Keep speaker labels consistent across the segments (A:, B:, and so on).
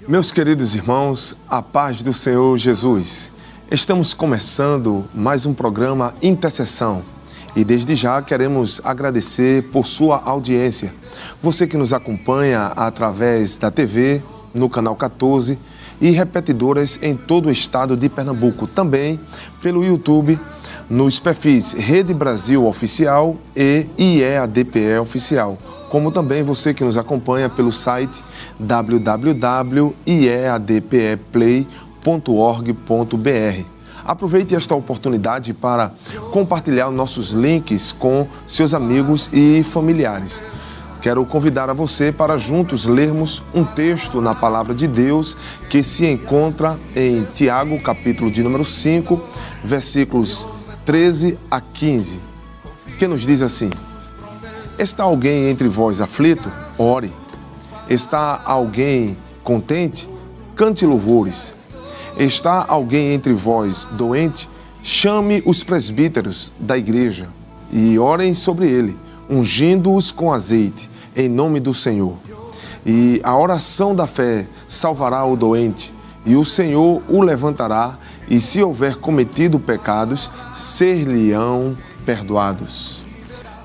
A: Meus queridos irmãos, a paz do Senhor Jesus. Estamos começando mais um programa Intercessão e desde já queremos agradecer por sua audiência. Você que nos acompanha através da TV, no Canal 14 e repetidoras em todo o estado de Pernambuco, também pelo YouTube, nos perfis Rede Brasil Oficial e IEADPE Oficial, como também você que nos acompanha pelo site www.iadpeplay.org.br. Aproveite esta oportunidade para compartilhar nossos links com seus amigos e familiares. Quero convidar a você para juntos lermos um texto na Palavra de Deus que se encontra em Tiago, capítulo de número 5, versículos 13 a 15, que nos diz assim: Está alguém entre vós aflito? Ore. Está alguém contente? Cante louvores. Está alguém entre vós doente? Chame os presbíteros da igreja e orem sobre ele, ungindo-os com azeite, em nome do Senhor. E a oração da fé salvará o doente, e o Senhor o levantará, e se houver cometido pecados, ser-lhe-ão perdoados.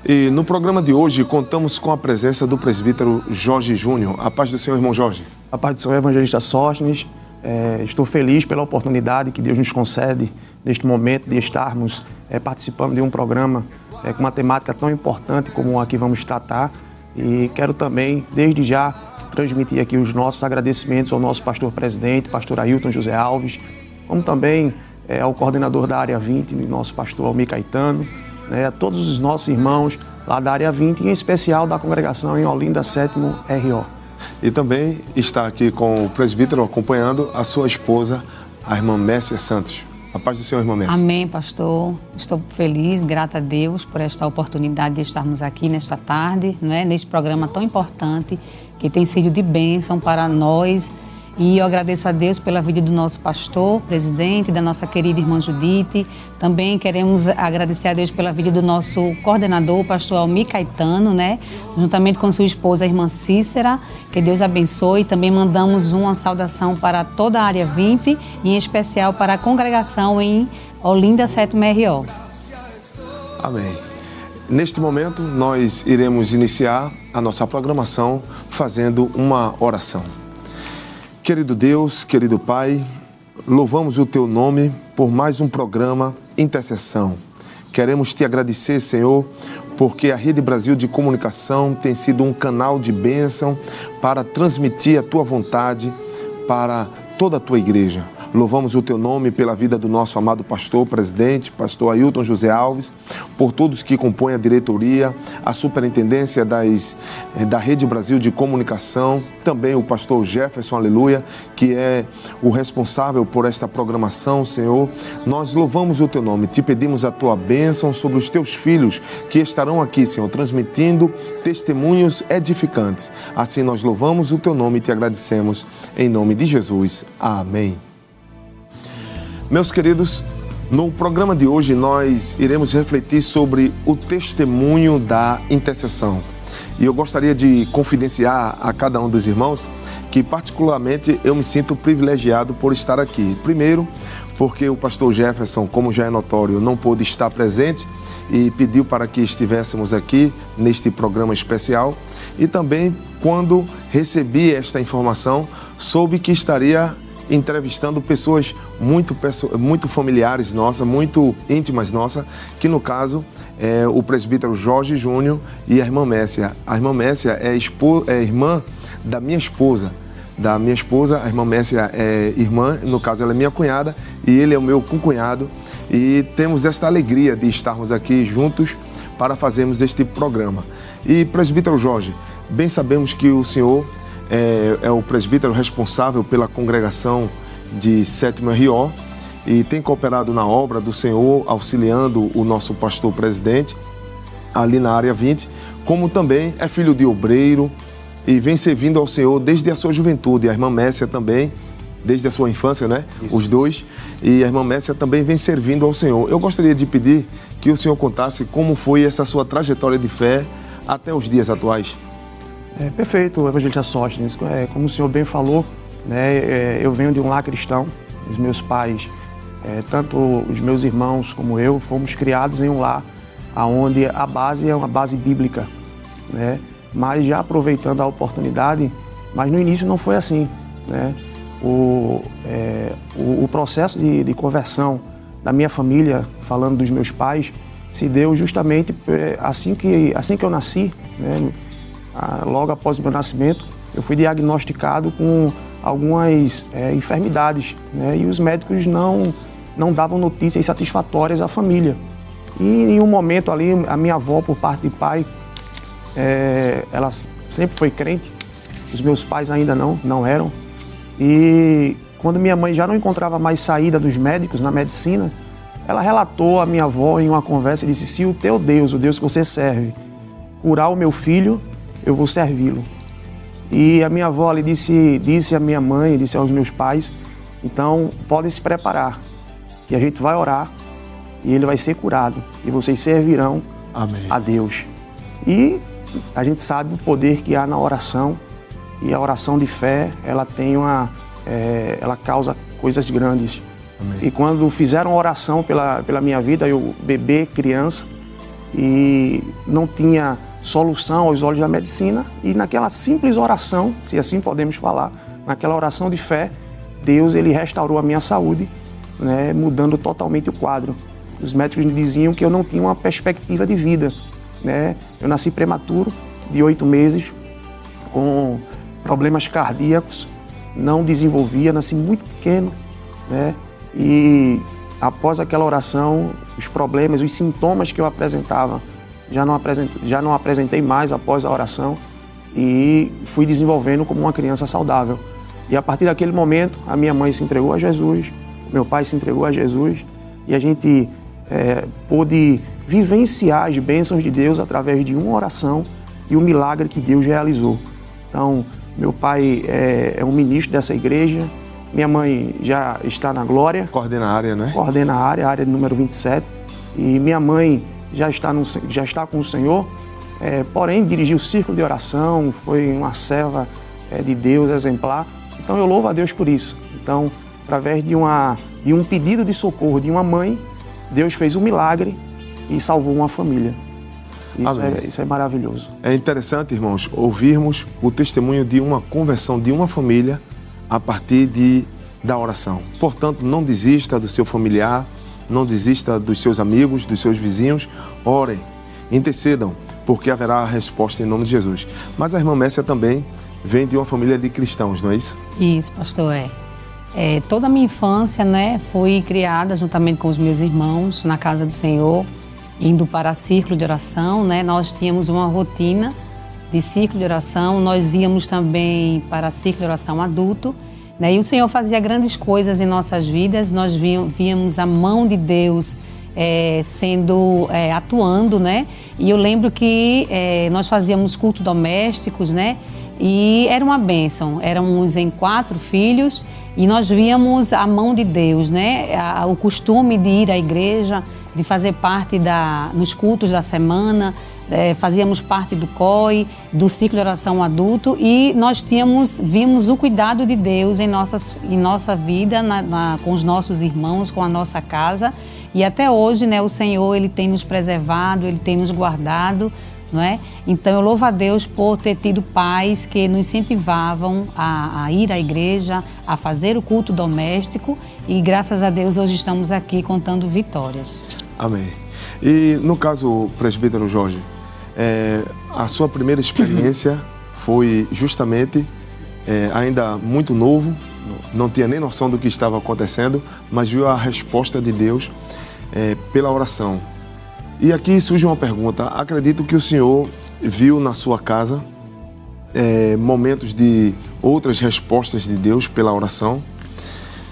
A: E no programa de hoje contamos com a presença do presbítero Jorge Júnior. A paz do Senhor, irmão Jorge.
B: A paz do Senhor, evangelista Sóstenes. Estou feliz pela oportunidade que Deus nos concede neste momento de estarmos participando de um programa com uma temática tão importante como a que vamos tratar. E quero também, desde já, transmitir aqui os nossos agradecimentos ao nosso pastor presidente, pastor Ailton José Alves, como também ao coordenador da área 20, nosso pastor Almir Caetano, a todos os nossos irmãos lá da área 20, em especial da congregação em Olinda 7º RO.
A: E também está aqui com o presbítero acompanhando a sua esposa, a irmã Messia Santos. A paz do Senhor, irmã Messia.
C: Amém, pastor. Estou feliz, grata a Deus por esta oportunidade de estarmos aqui nesta tarde, neste programa tão importante que tem sido de bênção para nós. E eu agradeço a Deus pela vida do nosso pastor, presidente, da nossa querida irmã Judite. Também queremos agradecer a Deus pela vida do nosso coordenador, pastor Almir Caetano, juntamente com sua esposa, a irmã Cícera. Que Deus abençoe. Também mandamos uma saudação para toda a área 20, e em especial para a congregação em Olinda 7º RO.
A: Amém. Neste momento, nós iremos iniciar a nossa programação fazendo uma oração. Querido Deus, querido Pai, louvamos o Teu nome por mais um programa Intercessão. Queremos Te agradecer, Senhor, porque a Rede Brasil de Comunicação tem sido um canal de bênção para transmitir a Tua vontade para toda a Tua igreja. Louvamos o Teu nome pela vida do nosso amado pastor, presidente, pastor Ailton José Alves, por todos que compõem a diretoria, a superintendência da Rede Brasil de Comunicação, também o pastor Jefferson, aleluia, que é o responsável por esta programação, Senhor. Nós louvamos o Teu nome, te pedimos a Tua bênção sobre os Teus filhos que estarão aqui, Senhor, transmitindo testemunhos edificantes. Assim nós louvamos o Teu nome e te agradecemos, em nome de Jesus. Amém. Meus queridos, no programa de hoje nós iremos refletir sobre o testemunho da intercessão. E eu gostaria de confidenciar a cada um dos irmãos que particularmente eu me sinto privilegiado por estar aqui. Primeiro, porque o pastor Jefferson, como já é notório, não pôde estar presente e pediu para que estivéssemos aqui neste programa especial. E também, quando recebi esta informação, soube que estaria entrevistando pessoas muito familiares nossas, muito íntimas nossas, que no caso é o presbítero Jorge Júnior e a irmã Messia. A irmã Messia é irmã da minha esposa. A irmã Messia é irmã, no caso ela é minha cunhada e ele é o meu concunhado. E temos esta alegria de estarmos aqui juntos para fazermos este programa. E presbítero Jorge, bem sabemos que o senhor é o presbítero responsável pela congregação de 7º RO e tem cooperado na obra do Senhor, auxiliando o nosso pastor presidente ali na área 20, como também é filho de obreiro e vem servindo ao Senhor desde a sua juventude. A irmã Messia também, desde a sua infância, Isso. Os dois. E a irmã Messia também vem servindo ao Senhor. Eu gostaria de pedir que o senhor contasse como foi essa sua trajetória de fé até os dias atuais.
B: Perfeito, evangelista Sóstenes. Como o senhor bem falou, né? Eu venho de um lar cristão, os meus pais, tanto os meus irmãos como eu, fomos criados em um lar onde a base é uma base bíblica, né? Mas já aproveitando a oportunidade, mas no início não foi assim, né? O processo de conversão da minha família, falando dos meus pais, se deu justamente assim que eu nasci, né? Logo após o meu nascimento, eu fui diagnosticado com algumas enfermidades, né? E os médicos não davam notícias satisfatórias à família. E em um momento ali, a minha avó, por parte de pai, ela sempre foi crente, os meus pais ainda não eram. E quando minha mãe já não encontrava mais saída dos médicos na medicina, ela relatou à minha avó em uma conversa e disse: se o teu Deus, o Deus que você serve, curar o meu filho, eu vou servi-lo. E a minha avó ali disse à minha mãe, disse aos meus pais: então podem se preparar, que a gente vai orar e ele vai ser curado e vocês servirão
A: Amém.
B: A Deus. E a gente sabe o poder que há na oração, e a oração de fé, ela tem ela causa coisas grandes.
A: Amém.
B: E quando fizeram oração pela minha vida, eu bebê, criança, e não tinha solução aos olhos da medicina, e naquela simples oração, se assim podemos falar, naquela oração de fé, Deus ele restaurou a minha saúde, né, mudando totalmente o quadro. Os médicos me diziam que eu não tinha uma perspectiva de vida, né? Eu nasci prematuro, de 8 meses, com problemas cardíacos, não desenvolvia, nasci muito pequeno, né? E após aquela oração, os problemas, os sintomas que eu apresentava, já não apresentei mais após a oração, e fui desenvolvendo como uma criança saudável. E a partir daquele momento, a minha mãe se entregou a Jesus, meu pai se entregou a Jesus, e a gente pôde vivenciar as bênçãos de Deus através de uma oração e o milagre que Deus realizou. Então, meu pai é um ministro dessa igreja, minha mãe já está na glória.
A: Coordena a área, né?
B: Coordena a área número 27. E minha mãe já está com o Senhor, porém dirigiu o círculo de oração, foi uma serva de Deus exemplar. Então eu louvo a Deus por isso. Então, através de um pedido de socorro de uma mãe, Deus fez um milagre e salvou uma família. Isso é maravilhoso.
A: É interessante, irmãos, ouvirmos o testemunho de uma conversão de uma família a partir da oração. Portanto, não desista do seu familiar, não desista dos seus amigos, dos seus vizinhos. Orem, intercedam, porque haverá a resposta em nome de Jesus. Mas a irmã Messia também vem de uma família de cristãos, não é isso?
C: Isso, pastor, toda a minha infância, né, fui criada juntamente com os meus irmãos na casa do Senhor, indo para círculo de oração, né? Nós tínhamos uma rotina de círculo de oração, nós íamos também para círculo de oração adulto, né? E o Senhor fazia grandes coisas em nossas vidas, nós víamos a mão de Deus atuando, né? E eu lembro que nós fazíamos cultos domésticos, né? E era uma bênção, éramos em 4 filhos e nós víamos a mão de Deus, né? O costume de ir à igreja, de fazer parte nos cultos da semana, fazíamos parte do COI, do ciclo de oração adulto, e nós vimos o cuidado de Deus em nossa vida, com os nossos irmãos, com a nossa casa, e até hoje, né, o Senhor ele tem nos preservado, ele tem nos guardado, não é? Então eu louvo a Deus por ter tido pais que nos incentivavam a ir à igreja, a fazer o culto doméstico, e graças a Deus hoje estamos aqui contando vitórias.
A: Amém. E no caso, presbítero Jorge, a sua primeira experiência foi justamente ainda muito novo, não tinha nem noção do que estava acontecendo, mas viu a resposta de Deus pela oração. E aqui surge uma pergunta. Acredito que o senhor viu na sua casa momentos de outras respostas de Deus pela oração.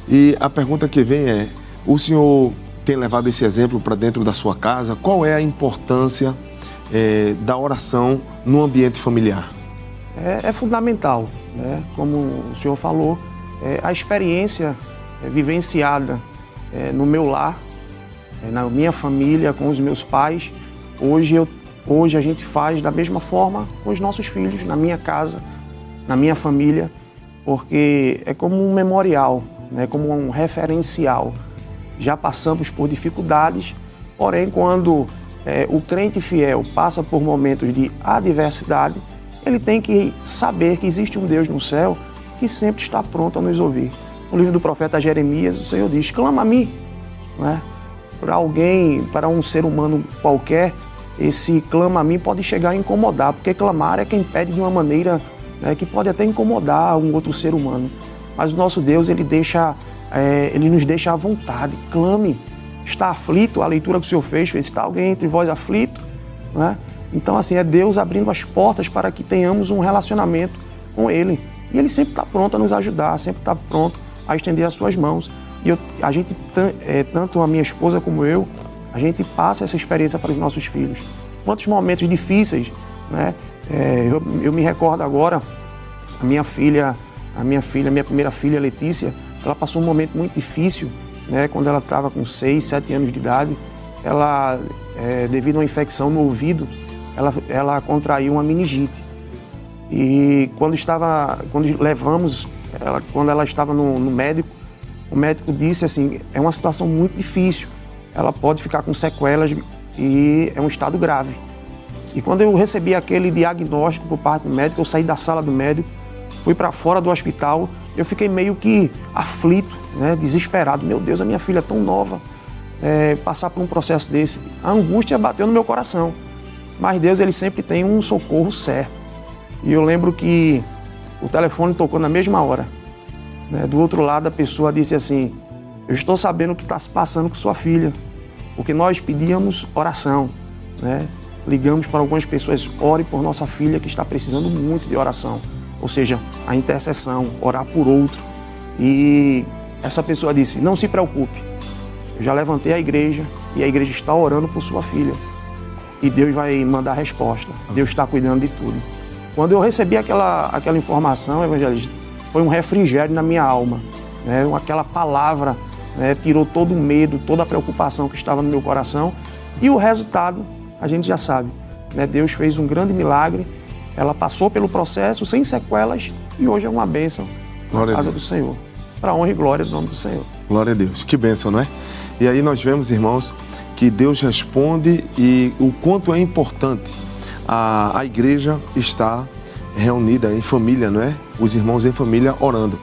A: E a pergunta que vem é: o senhor tem levado esse exemplo para dentro da sua casa? Qual é a importância da oração no ambiente familiar?
B: É fundamental, né? Como o senhor falou, a experiência vivenciada no meu lar, na minha família, com os meus pais, hoje a gente faz da mesma forma com os nossos filhos, na minha casa, na minha família, porque é como um memorial, né? Como um referencial. Já passamos por dificuldades, porém quando o crente fiel passa por momentos de adversidade, ele tem que saber que existe um Deus no céu que sempre está pronto a nos ouvir. No livro do profeta Jeremias, o Senhor diz, clama a mim. Né? Para alguém, para um ser humano qualquer, esse clama a mim pode chegar a incomodar, porque clamar é quem pede de uma maneira, né, que pode até incomodar um outro ser humano. Mas o nosso Deus, ele nos deixa à vontade. Clame. Está aflito, a leitura que o Senhor fez, está alguém entre vós aflito? Né? Então, assim, é Deus abrindo as portas para que tenhamos um relacionamento com Ele. E Ele sempre está pronto a nos ajudar, sempre está pronto a estender as suas mãos. E a gente, tanto a minha esposa como eu, a gente passa essa experiência para os nossos filhos. Quantos momentos difíceis, né? Eu me recordo agora, minha primeira filha, Letícia, ela passou um momento muito difícil, né? Quando ela estava com 6, 7 anos de idade, ela, devido a uma infecção no ouvido, ela contraiu uma meningite. E quando ela estava no médico, o médico disse assim, é uma situação muito difícil, ela pode ficar com sequelas e é um estado grave. E quando eu recebi aquele diagnóstico por parte do médico, eu saí da sala do médico, fui para fora do hospital, eu fiquei meio que aflito, né, desesperado. Meu Deus, a minha filha é tão nova, passar por um processo desse. A angústia bateu no meu coração. Mas Deus, ele sempre tem um socorro certo. E eu lembro que o telefone tocou na mesma hora. Né? Do outro lado, a pessoa disse assim, eu estou sabendo o que está se passando com sua filha, porque nós pedíamos oração, né? Ligamos para algumas pessoas, ore por nossa filha que está precisando muito de oração. Ou seja, a intercessão, orar por outro. E essa pessoa disse, não se preocupe, eu já levantei a igreja e a igreja está orando por sua filha. E Deus vai mandar a resposta, Deus está cuidando de tudo. Quando eu recebi aquela informação, evangelista, foi um refrigério na minha alma. Né? Aquela palavra, né, tirou todo o medo, toda a preocupação que estava no meu coração. E o resultado, a gente já sabe. Né? Deus fez um grande milagre, ela passou pelo processo sem sequelas e hoje é uma bênção na casa do Senhor. Para a honra e glória do nome do Senhor.
A: Glória a Deus, que bênção, não é? E aí nós vemos, irmãos, que Deus responde e o quanto é importante a igreja estar reunida em família, não é? Os irmãos em família orando.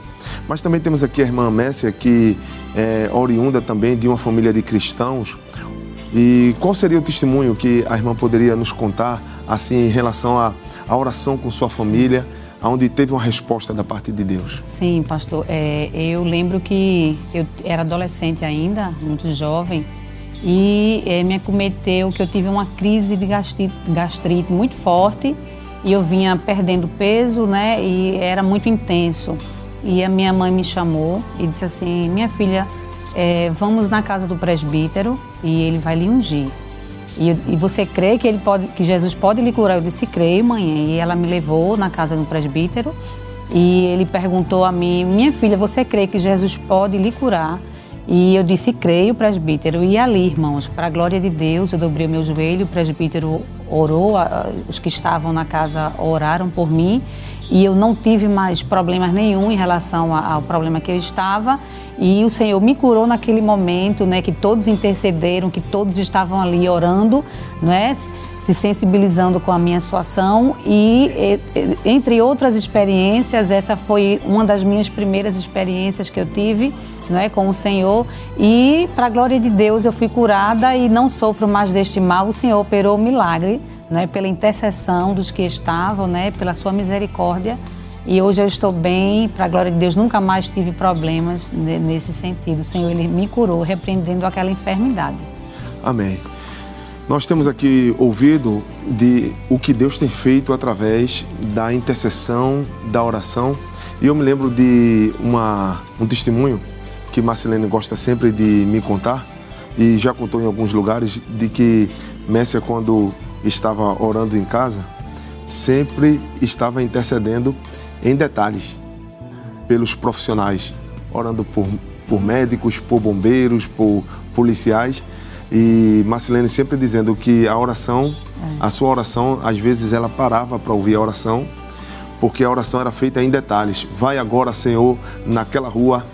A: Mas também temos aqui a irmã Messia, que é oriunda também de uma família de cristãos. E qual seria o testemunho que a irmã poderia nos contar, assim, em relação à oração com sua família, onde teve uma resposta da parte de Deus?
C: Sim, pastor. Eu lembro que eu era adolescente ainda, muito jovem, e me acometeu que eu tive uma crise de gastrite muito forte, e eu vinha perdendo peso, né, e era muito intenso. E a minha mãe me chamou e disse assim, minha filha, vamos na casa do presbítero e ele vai lhe ungir. E você crê que Jesus pode lhe curar? Eu disse, creio, mãe. E ela me levou na casa do presbítero e ele perguntou a mim, minha filha, você crê que Jesus pode lhe curar? E eu disse, creio, presbítero. E ali, irmãos, para a glória de Deus, eu dobrei o meu joelho, o presbítero orou, os que estavam na casa oraram por mim e eu não tive mais problemas nenhum em relação ao problema que eu estava. E o Senhor me curou naquele momento, né, que todos intercederam, que todos estavam ali orando, né, se sensibilizando com a minha situação. E entre outras experiências, essa foi uma das minhas primeiras experiências que eu tive, né, com o Senhor. E para a glória de Deus eu fui curada e não sofro mais deste mal. O Senhor operou o milagre, né, pela intercessão dos que estavam, né, pela sua misericórdia. E hoje eu estou bem, para a glória de Deus, nunca mais tive problemas nesse sentido. O Senhor, Ele me curou, repreendendo aquela enfermidade.
A: Amém. Nós temos aqui ouvido de o que Deus tem feito através da intercessão, da oração. E eu me lembro de um testemunho que Marcelene gosta sempre de me contar, e já contou em alguns lugares, de que Messia, quando estava orando em casa, sempre estava intercedendo em detalhes pelos profissionais, orando por médicos, por bombeiros, por policiais. E Marcelene sempre dizendo que a oração, a sua oração, às vezes ela parava para ouvir a oração, porque a oração era feita em detalhes. Vai agora, Senhor, naquela rua,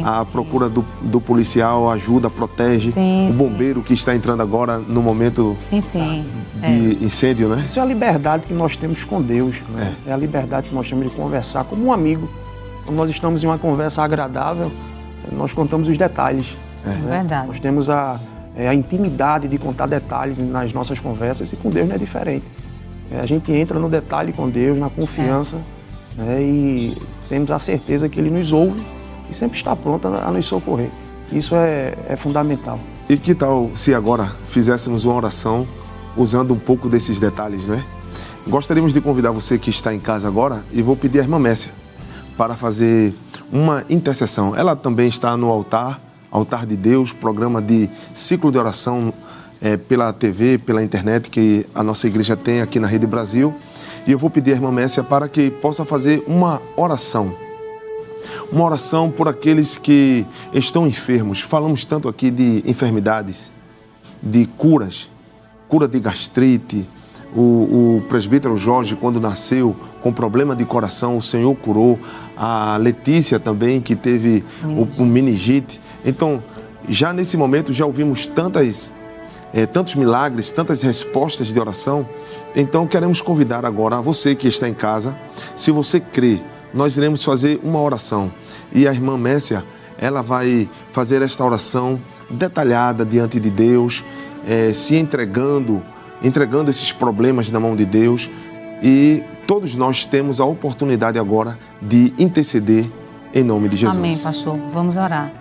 A: à procura do policial, ajuda, protege. O bombeiro que está entrando agora no momento de incêndio, né?
B: Isso é a liberdade que nós temos com Deus. Né? É a liberdade que nós temos de conversar como um amigo. Quando nós estamos em uma conversa agradável, nós contamos os detalhes. Né?
C: Verdade.
B: Nós temos a intimidade de contar detalhes nas nossas conversas, e com Deus não é diferente. A gente entra no detalhe com Deus, na confiança, né? E temos a certeza que Ele nos ouve e sempre está pronto a nos socorrer. Isso é fundamental.
A: E que tal se agora fizéssemos uma oração usando um pouco desses detalhes, né? Gostaríamos de convidar você que está em casa agora, e vou pedir à irmã Messia para fazer uma intercessão. Ela também está no altar de Deus, programa de ciclo de oração pela TV, pela internet, que a nossa igreja tem aqui na Rede Brasil. E eu vou pedir à irmã Messia para que possa fazer uma oração por aqueles que estão enfermos. Falamos tanto aqui de enfermidades, de curas, cura de gastrite. O presbítero Jorge, quando nasceu com problema de coração, o Senhor curou. A Letícia também, que teve o meningite. Então, já nesse momento, já ouvimos tantos milagres, tantas respostas de oração. Então, queremos convidar agora a você que está em casa. Se você crê, nós iremos fazer uma oração. E a irmã Messia, ela vai fazer esta oração detalhada diante de Deus, se entregando esses problemas na mão de Deus. E todos nós temos a oportunidade agora de interceder em nome de Jesus.
C: Amém, pastor. Vamos orar.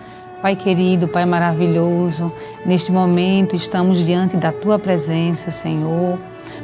C: Pai querido, Pai maravilhoso, neste momento estamos diante da Tua presença, Senhor,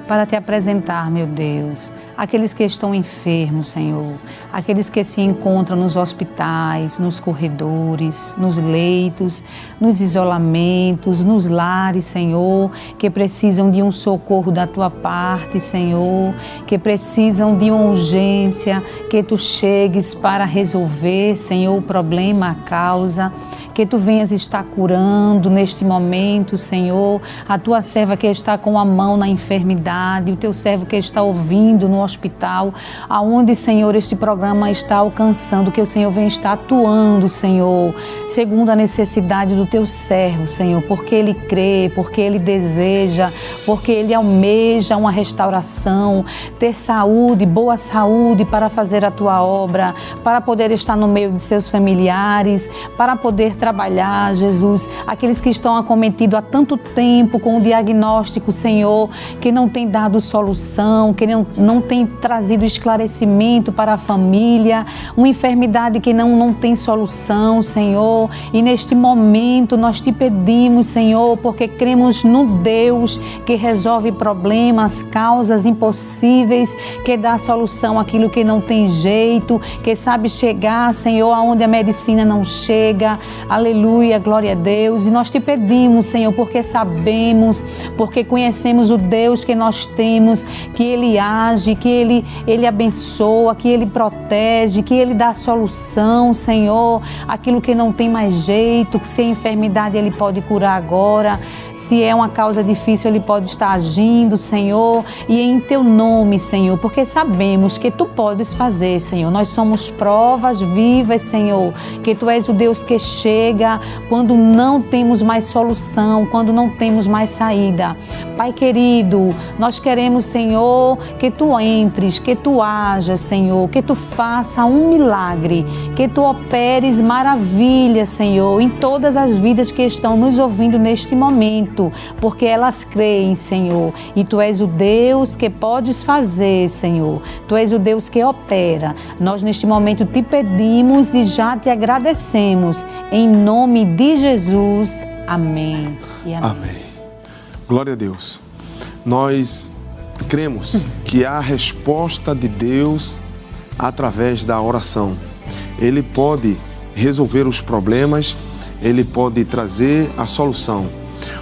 C: para Te apresentar, meu Deus, aqueles que estão enfermos, Senhor, aqueles que se encontram nos hospitais, nos corredores, nos leitos, nos isolamentos, nos lares, Senhor, que precisam de um socorro da Tua parte, Senhor, que precisam de uma urgência, que Tu chegues para resolver, Senhor, o problema, a causa, que Tu venhas estar curando neste momento, Senhor, a Tua serva que está com a mão na enfermidade, o Teu servo que está ouvindo no hospital, aonde, Senhor, este programa está alcançando, que o Senhor venha estar atuando, Senhor, segundo a necessidade do Teu servo, Senhor, porque ele crê, porque ele deseja, porque ele almeja uma restauração, ter saúde, boa saúde para fazer a Tua obra, para poder estar no meio de seus familiares, para poder trabalhar, Jesus, aqueles que estão acometidos há tanto tempo com o diagnóstico, Senhor, que não tem dado solução, que não tem trazido esclarecimento para a família, uma enfermidade que não tem solução, Senhor, e neste momento nós Te pedimos, Senhor, porque cremos no Deus que resolve problemas, causas impossíveis, que dá solução àquilo que não tem jeito, que sabe chegar, Senhor, aonde a medicina não chega. Aleluia, glória a Deus. E nós Te pedimos, Senhor, porque sabemos, porque conhecemos o Deus que nós temos, que Ele age, que Ele abençoa, que Ele protege, que Ele dá solução, Senhor, aquilo que não tem mais jeito, se é enfermidade Ele pode curar agora, se é uma causa difícil Ele pode estar agindo, Senhor, e em Teu nome, Senhor, porque sabemos que Tu podes fazer, Senhor. Nós somos provas vivas, Senhor, que Tu és o Deus que chega quando não temos mais solução, quando não temos mais saída. Pai querido, nós queremos, Senhor, que Tu entres, que Tu hajas, Senhor, que Tu faça um milagre, que Tu operes maravilhas, Senhor, em todas as vidas que estão nos ouvindo neste momento, porque elas creem, Senhor, e Tu és o Deus que podes fazer, Senhor. Tu és o Deus que opera. Nós neste momento Te pedimos e já Te agradecemos. Em nome de Jesus. Amém. E amém.
A: Amém. Glória a Deus. Nós cremos que há a resposta de Deus através da oração. Ele pode resolver os problemas, Ele pode trazer a solução.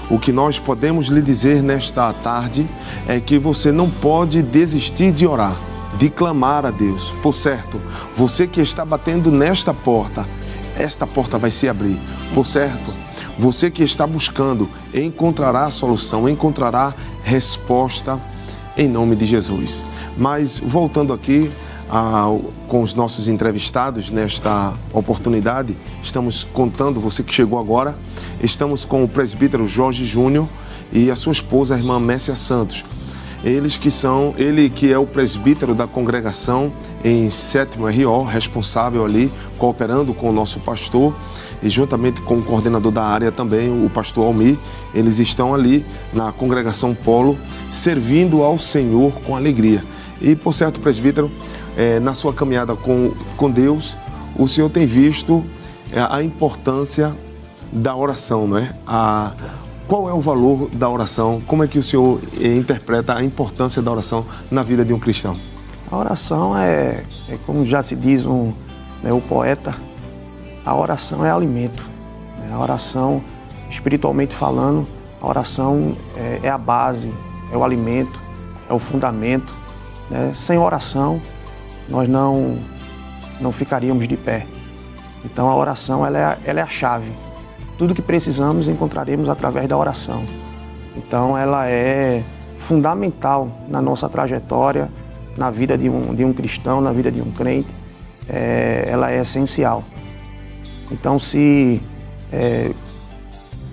A: O que nós podemos lhe dizer nesta tarde é que você não pode desistir de orar, de clamar a Deus. Por certo, você que está batendo nesta porta, esta porta vai se abrir. Por certo, você que está buscando, encontrará a solução, encontrará resposta em nome de Jesus. Mas voltando aqui com os nossos entrevistados nesta oportunidade. Estamos contando, você que chegou agora, estamos com o presbítero Jorge Júnior e a sua esposa, a irmã Messia Santos. Ele que é o presbítero da congregação em 7º RO, responsável ali, cooperando com o nosso pastor e juntamente com o coordenador da área também, o pastor Almir. Eles estão ali na congregação Polo, servindo ao Senhor com alegria. E, por certo, presbítero, na sua caminhada com Deus, o senhor tem visto a importância da oração, não é? Qual é o valor da oração? Como é que o senhor interpreta a importância da oração na vida de um cristão?
B: A oração é como já se diz o poeta, a oração é alimento. A oração, espiritualmente falando, a oração é a base, é o alimento, é o fundamento. Sem oração, nós não ficaríamos de pé. Então a oração ela é a chave. Tudo que precisamos encontraremos através da oração. Então ela é fundamental na nossa trajetória, na vida de um cristão, na vida de um crente. Ela é essencial. Então se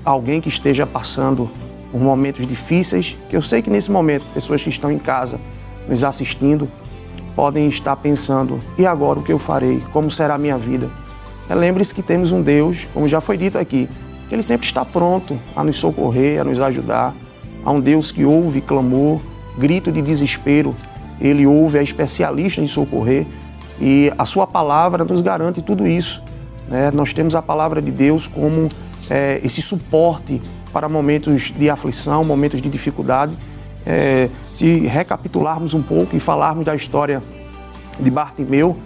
B: alguém que esteja passando por momentos difíceis, que eu sei que nesse momento pessoas que estão em casa nos assistindo podem estar pensando, e agora o que eu farei? Como será a minha vida? Lembre-se que temos um Deus, como já foi dito aqui, que Ele sempre está pronto a nos socorrer, a nos ajudar. Há um Deus que ouve clamor, grito de desespero. Ele ouve, é especialista em socorrer e a sua palavra nos garante tudo isso. Nós temos a palavra de Deus como esse suporte para momentos de aflição, momentos de dificuldade. Se recapitularmos um pouco e falarmos da história de Bartimeu,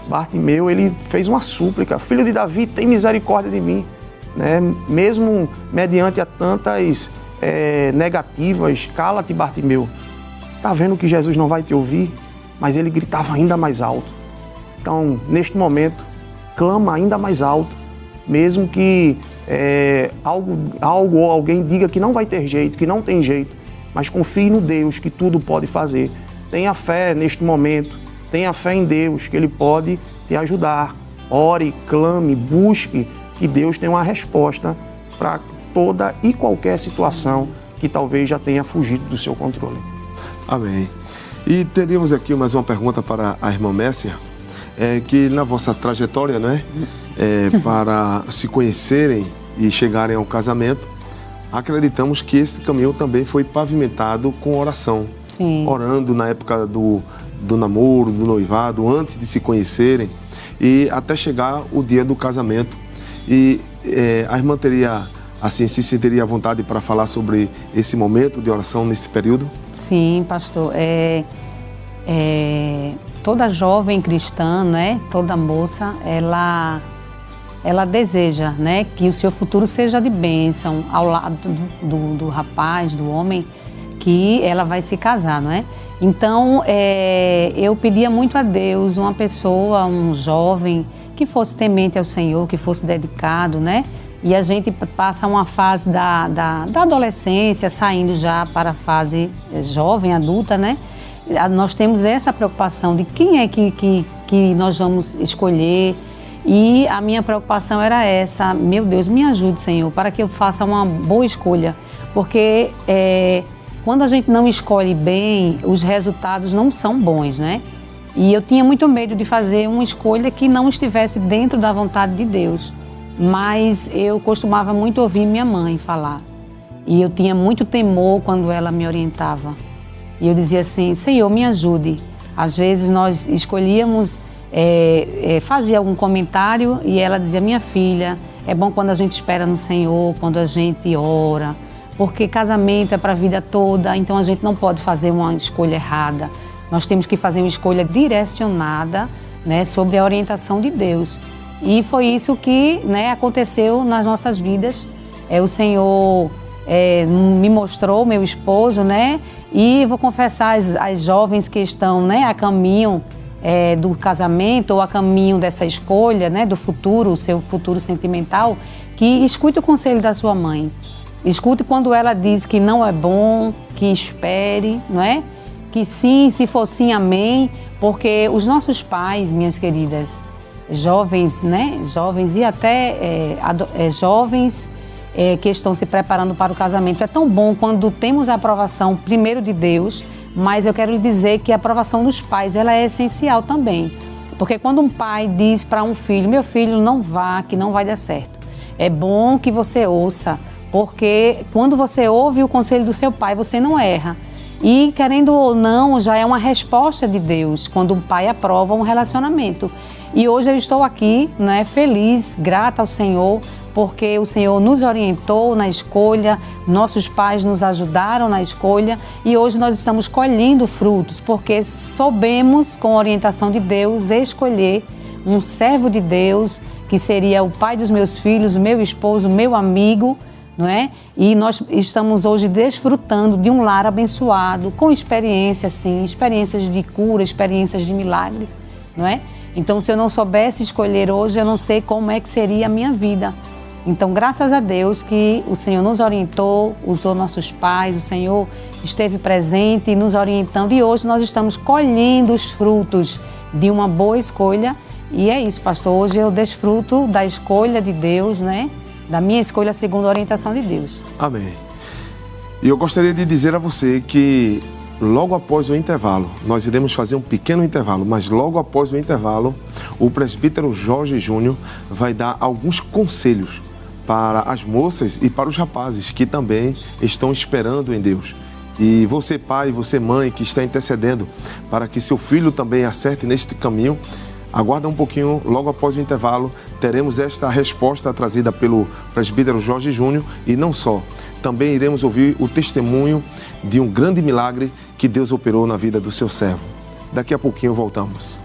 B: Bartimeu, ele fez uma súplica: filho de Davi, tem misericórdia de mim. Mesmo mediante a tantas negativas, cala-te, Bartimeu. Está vendo que Jesus não vai te ouvir? Mas ele gritava ainda mais alto. Então, neste momento, clama ainda mais alto, mesmo que algo ou alguém diga que não vai ter jeito, que não tem jeito, mas confie no Deus que tudo pode fazer. Tenha fé neste momento. Tenha fé em Deus, que Ele pode te ajudar. Ore, clame, busque, que Deus tem uma resposta para toda e qualquer situação que talvez já tenha fugido do seu controle.
A: Amém. E teríamos aqui mais uma pergunta para a irmã Messia, que na vossa trajetória, para se conhecerem e chegarem ao casamento, acreditamos que esse caminho também foi pavimentado com oração.
C: Sim. Orando
A: na época do namoro, do noivado, antes de se conhecerem e até chegar o dia do casamento. E a irmã teria, assim, se sentiria à vontade para falar sobre esse momento de oração nesse período?
C: Sim, pastor. Toda jovem cristã, toda moça, ela deseja, que o seu futuro seja de bênção ao lado do rapaz, do homem, que ela vai se casar, Então, eu pedia muito a Deus uma pessoa, um jovem, que fosse temente ao Senhor, que fosse dedicado, E a gente passa uma fase da adolescência, saindo já para a fase jovem, adulta, Nós temos essa preocupação de quem é que nós vamos escolher. E a minha preocupação era essa: meu Deus, me ajude, Senhor, para que eu faça uma boa escolha. Porque quando a gente não escolhe bem, os resultados não são bons, E eu tinha muito medo de fazer uma escolha que não estivesse dentro da vontade de Deus. Mas eu costumava muito ouvir minha mãe falar. E eu tinha muito temor quando ela me orientava. E eu dizia assim: Senhor, me ajude. Às vezes nós escolhíamos, fazia algum comentário e ela dizia: minha filha, é bom quando a gente espera no Senhor, quando a gente ora. Porque casamento é para a vida toda, então a gente não pode fazer uma escolha errada. Nós temos que fazer uma escolha direcionada, sobre a orientação de Deus. E foi isso que aconteceu nas nossas vidas. O Senhor me mostrou meu esposo, e vou confessar às jovens que estão a caminho do casamento ou a caminho dessa escolha, do futuro, o seu futuro sentimental, que escute o conselho da sua mãe. Escute quando ela diz que não é bom, que espere, Que sim, se for sim, amém, porque os nossos pais, minhas queridas, jovens, né? Jovens e até jovens que estão se preparando para o casamento. É tão bom quando temos a aprovação primeiro de Deus, mas eu quero lhe dizer que a aprovação dos pais, ela é essencial também. Porque quando um pai diz para um filho, meu filho, não vá, que não vai dar certo. É bom que você ouça, porque quando você ouve o conselho do seu pai, você não erra. E, querendo ou não, já é uma resposta de Deus, quando um pai aprova um relacionamento. E hoje eu estou aqui, né, feliz, grata ao Senhor, porque o Senhor nos orientou na escolha, nossos pais nos ajudaram na escolha e hoje nós estamos colhendo frutos, porque soubemos, com a orientação de Deus, escolher um servo de Deus, que seria o pai dos meus filhos, o meu esposo, meu amigo, não é? E nós estamos hoje desfrutando de um lar abençoado, com experiências, sim, experiências de cura, experiências de milagres, não é? Então, se eu não soubesse escolher hoje, eu não sei como é que seria a minha vida. Então, graças a Deus que o Senhor nos orientou, usou nossos pais, o Senhor esteve presente nos orientando e hoje nós estamos colhendo os frutos de uma boa escolha. E é isso, pastor, hoje eu desfruto da escolha de Deus, né? Da minha escolha segundo a orientação de Deus.
A: Amém. E eu gostaria de dizer a você que logo após o intervalo, nós iremos fazer um pequeno intervalo, mas logo após o intervalo, o presbítero Jorge Júnior vai dar alguns conselhos para as moças e para os rapazes que também estão esperando em Deus. E você, pai, você, mãe, que está intercedendo para que seu filho também acerte neste caminho, aguarda um pouquinho, logo após o intervalo, teremos esta resposta trazida pelo presbítero Jorge Júnior e não só. Também iremos ouvir o testemunho de um grande milagre que Deus operou na vida do seu servo. Daqui a pouquinho voltamos.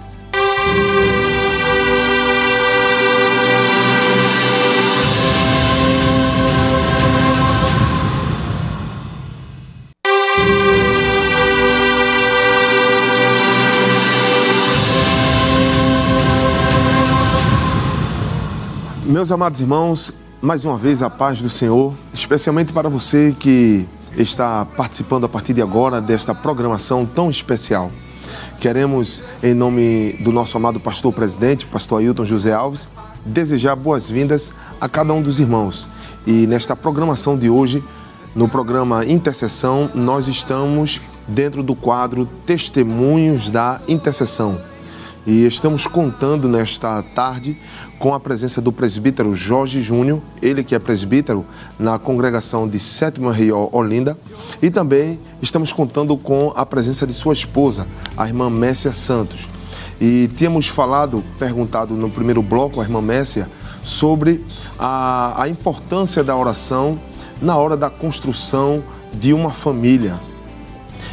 A: Meus amados irmãos, mais uma vez a paz do Senhor, especialmente para você que está participando a partir de agora desta programação tão especial. Queremos, em nome do nosso amado pastor presidente, pastor Ailton José Alves, desejar boas-vindas a cada um dos irmãos. E nesta programação de hoje, no programa Intercessão, nós estamos dentro do quadro Testemunhos da Intercessão. E estamos contando nesta tarde com a presença do presbítero Jorge Júnior, ele que é presbítero na congregação de Sétima Rio Olinda, e também estamos contando com a presença de sua esposa, a irmã Messia Santos. E tínhamos perguntado no primeiro bloco, a irmã Messia, sobre a importância da oração na hora da construção de uma família.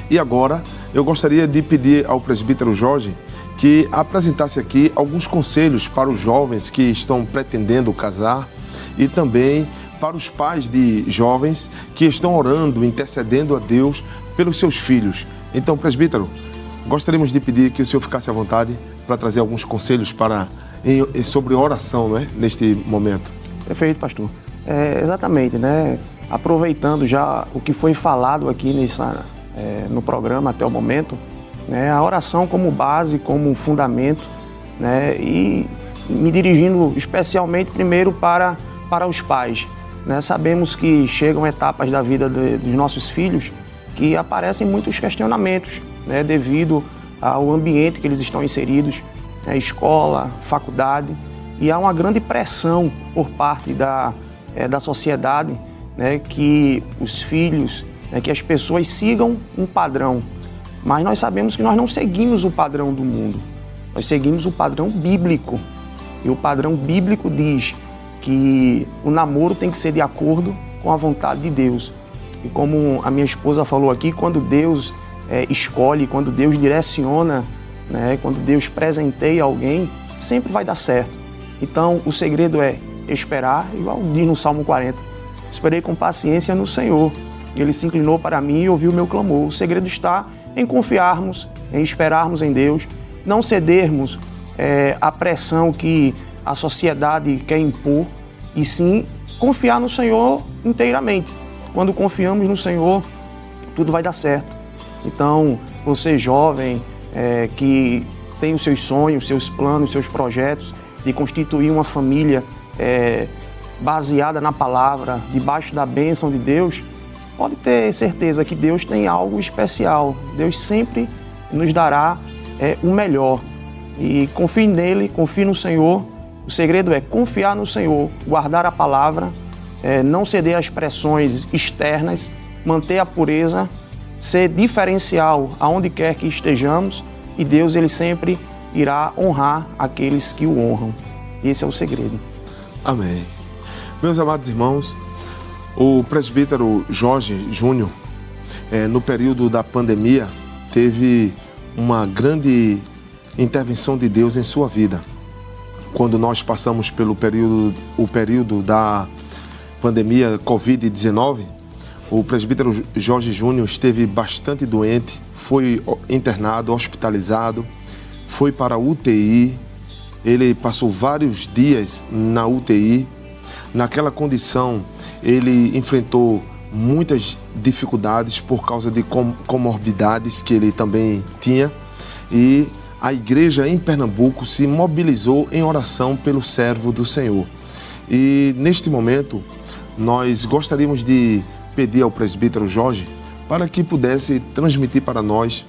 A: E agora eu gostaria de pedir ao presbítero Jorge que apresentasse aqui alguns conselhos para os jovens que estão pretendendo casar e também para os pais de jovens que estão orando, intercedendo a Deus pelos seus filhos. Então, presbítero, gostaríamos de pedir que o senhor ficasse à vontade para trazer alguns conselhos sobre oração, não é? Neste momento.
B: Perfeito, pastor. Exatamente, né? Aproveitando já o que foi falado aqui no programa até o momento, né, a oração como base, como fundamento, né, e me dirigindo especialmente primeiro para os pais. Né, sabemos que chegam etapas da vida dos nossos filhos que aparecem muitos questionamentos, né, devido ao ambiente que eles estão inseridos, né, escola, faculdade, e há uma grande pressão por parte da sociedade, né, que os filhos, né, que as pessoas sigam um padrão. Mas nós sabemos que nós não seguimos o padrão do mundo, nós seguimos o padrão bíblico. E o padrão bíblico diz que o namoro tem que ser de acordo com a vontade de Deus. E como a minha esposa falou aqui, quando Deus escolhe, quando Deus direciona, né, quando Deus presenteia alguém, sempre vai dar certo. Então o segredo é esperar, igual diz no Salmo 40. Esperei com paciência no Senhor. Ele se inclinou para mim e ouviu o meu clamor. O segredo está em confiarmos, em esperarmos em Deus, não cedermos à pressão que a sociedade quer impor, e sim confiar no Senhor inteiramente. Quando confiamos no Senhor, tudo vai dar certo. Então, você jovem, que tem os seus sonhos, os seus planos, os seus projetos de constituir uma família baseada na palavra, debaixo da bênção de Deus, pode ter certeza que Deus tem algo especial. Deus sempre nos dará o melhor. E confie nele, confie no Senhor. O segredo é confiar no Senhor, guardar a palavra, não ceder às pressões externas, manter a pureza, ser diferencial aonde quer que estejamos, e Deus ele sempre irá honrar aqueles que o honram. Esse é o segredo.
A: Amém. Meus amados irmãos, o presbítero Jorge Júnior, no período da pandemia, teve uma grande intervenção de Deus em sua vida. Quando nós passamos pelo período da pandemia Covid-19, o presbítero Jorge Júnior esteve bastante doente, foi internado, hospitalizado, foi para a UTI, ele passou vários dias na UTI. Naquela condição, ele enfrentou muitas dificuldades por causa de comorbidades que ele também tinha, e a igreja em Pernambuco se mobilizou em oração pelo servo do Senhor. E neste momento, nós gostaríamos de pedir ao presbítero Jorge para que pudesse transmitir para nós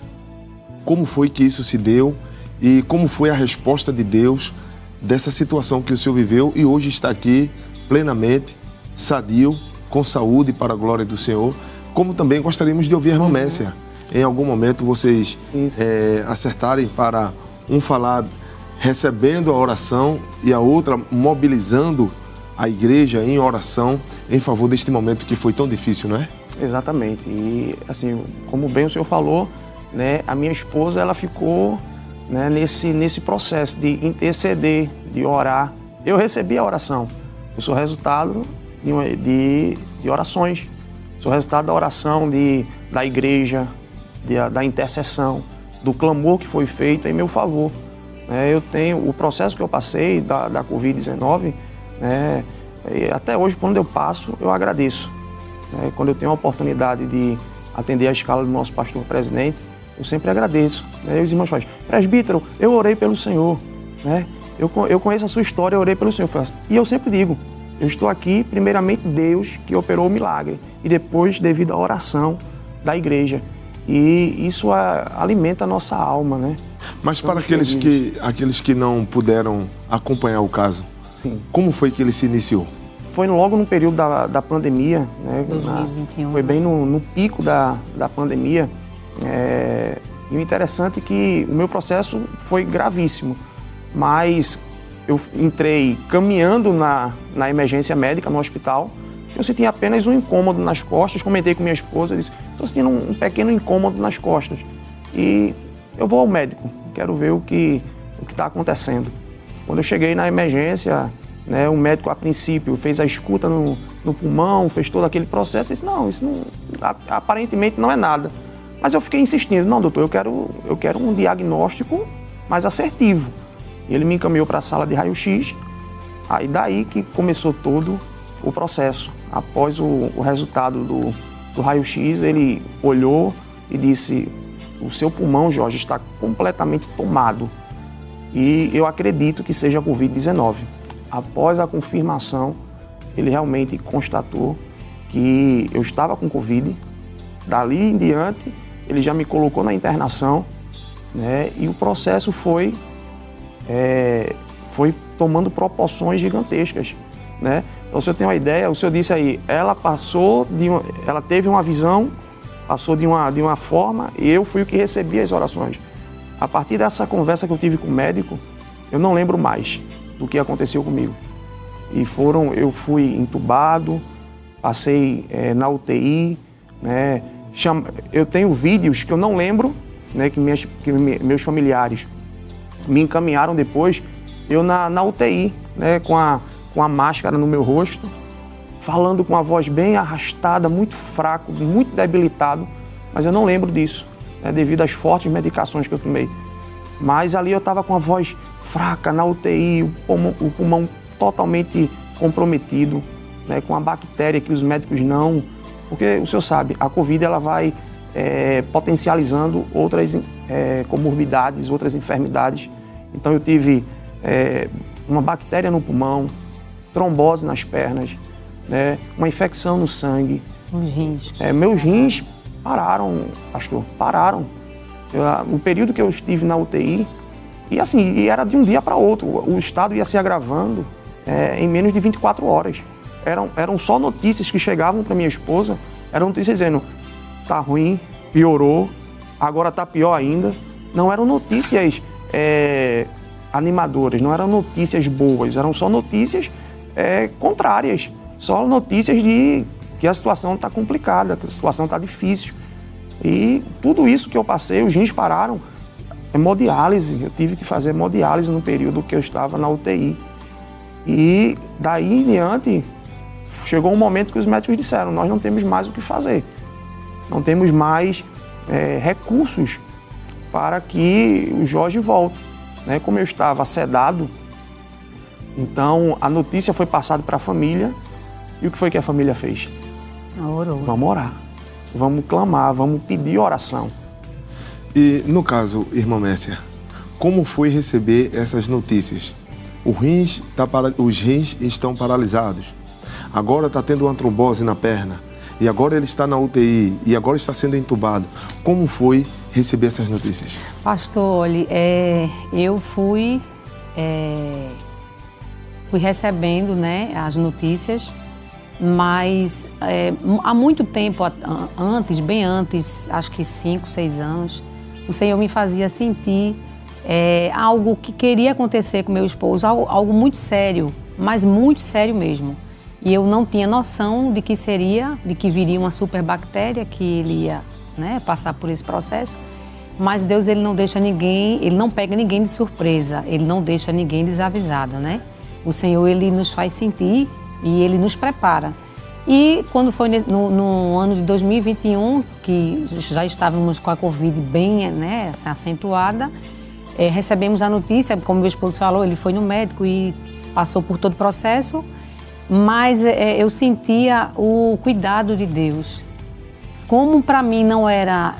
A: como foi que isso se deu e como foi a resposta de Deus dessa situação que o senhor viveu e hoje está aqui plenamente, sadio, com saúde para a glória do Senhor, como também gostaríamos de ouvir a irmã Messia. Em algum momento vocês acertarem para um falar recebendo a oração e a outra mobilizando a igreja em oração em favor deste momento que foi tão difícil, não é?
B: Exatamente. E assim, como bem o senhor falou, né, a minha esposa ela ficou, né, nesse processo de interceder, de orar. Eu recebi a oração. Eu sou resultado de orações. Sou resultado da oração da igreja, da intercessão, do clamor que foi feito em meu favor. Eu tenho o processo que eu passei da Covid-19, né, até hoje, quando eu passo, eu agradeço. Quando eu tenho a oportunidade de atender a escala do nosso pastor presidente, eu sempre agradeço. E os irmãos falam, presbítero, eu orei pelo Senhor. Eu conheço a sua história, eu orei pelo Senhor. E eu sempre digo, eu estou aqui, primeiramente Deus que operou o milagre, e depois devido à oração da igreja. E isso alimenta a nossa alma, né?
A: Mas para aqueles que não puderam acompanhar o caso,
B: sim,
A: como foi que ele se iniciou?
B: Foi logo no período da pandemia, né?
C: 2021.
B: Foi bem no pico da pandemia. E o interessante é que o meu processo foi gravíssimo, mas eu entrei caminhando na emergência médica, no hospital. Eu senti apenas um incômodo nas costas, comentei com minha esposa, disse, estou sentindo um pequeno incômodo nas costas. E eu vou ao médico, quero ver o que está acontecendo. Quando eu cheguei na emergência, né, o médico, a princípio, fez a escuta no pulmão, fez todo aquele processo, e disse, não, isso não, aparentemente não é nada. Mas eu fiquei insistindo, não, doutor, eu quero um diagnóstico mais assertivo. E ele me encaminhou para a sala de raio-x, aí daí que começou todo o processo. Após o resultado do raio-x, ele olhou e disse, o seu pulmão, Jorge, está completamente tomado. E eu acredito que seja Covid-19. Após a confirmação, ele realmente constatou que eu estava com Covid. Dali em diante, ele já me colocou na internação, né? E o processo foi tomando proporções gigantescas, né? Então, se eu tenho uma ideia, o senhor disse aí, ela teve uma visão, passou de uma forma, e eu fui o que recebi as orações. A partir dessa conversa que eu tive com o médico, eu não lembro mais do que aconteceu comigo. Eu fui entubado, passei na UTI, né? Eu tenho vídeos que eu não lembro, né, que meus familiares me encaminharam depois, eu na UTI, né, com a máscara no meu rosto, falando com a voz bem arrastada, muito fraco, muito debilitado, mas eu não lembro disso, né, devido às fortes medicações que eu tomei. Mas ali eu estava com a voz fraca, na UTI, o pulmão totalmente comprometido, né, com a bactéria que os médicos não... Porque o senhor sabe, a Covid ela vai potencializando outras comorbidades, outras enfermidades. Então eu tive uma bactéria no pulmão, trombose nas pernas, né, uma infecção no sangue.
C: Os rins.
B: Meus rins pararam, pastor, pararam. O período que eu estive na UTI, e era de um dia para outro, o estado ia se agravando em menos de 24 horas. Eram só notícias que chegavam para minha esposa, eram notícias dizendo, tá ruim, piorou, agora tá pior ainda. Não eram notícias animadoras, não eram notícias boas, eram só notícias contrárias, só notícias de que a situação está complicada, que a situação está difícil. E tudo isso que eu passei, os rins pararam, hemodiálise, eu tive que fazer hemodiálise no período que eu estava na UTI. E daí em diante, chegou um momento que os médicos disseram, nós não temos mais o que fazer, não temos mais recursos para que o Jorge volte. Né? Como eu estava sedado, então a notícia foi passada para a família, e o que foi que a família fez?
C: Orou.
B: Vamos orar, vamos clamar, vamos pedir oração.
A: E no caso, irmã Messia, como foi receber essas notícias? Os rins estão paralisados, agora está tendo uma trombose na perna, e agora ele está na UTI, e agora está sendo entubado. Como foi receber essas notícias?
C: Pastor, olha, eu fui recebendo, né, as notícias, mas há muito tempo antes, bem antes, acho que 5, 6 anos, o Senhor me fazia sentir algo que queria acontecer com meu esposo, algo muito sério, mas muito sério mesmo. E eu não tinha noção de que viria uma superbactéria, que ele ia, né, passar por esse processo. Mas Deus, ele não deixa ninguém, ele não pega ninguém de surpresa, ele não deixa ninguém desavisado, né? O Senhor, ele nos faz sentir e ele nos prepara. E quando foi no ano de 2021, que já estávamos com a Covid bem, né, acentuada, recebemos a notícia, como meu esposo falou, ele foi no médico e passou por todo o processo, mas eu sentia o cuidado de Deus. Como para mim não era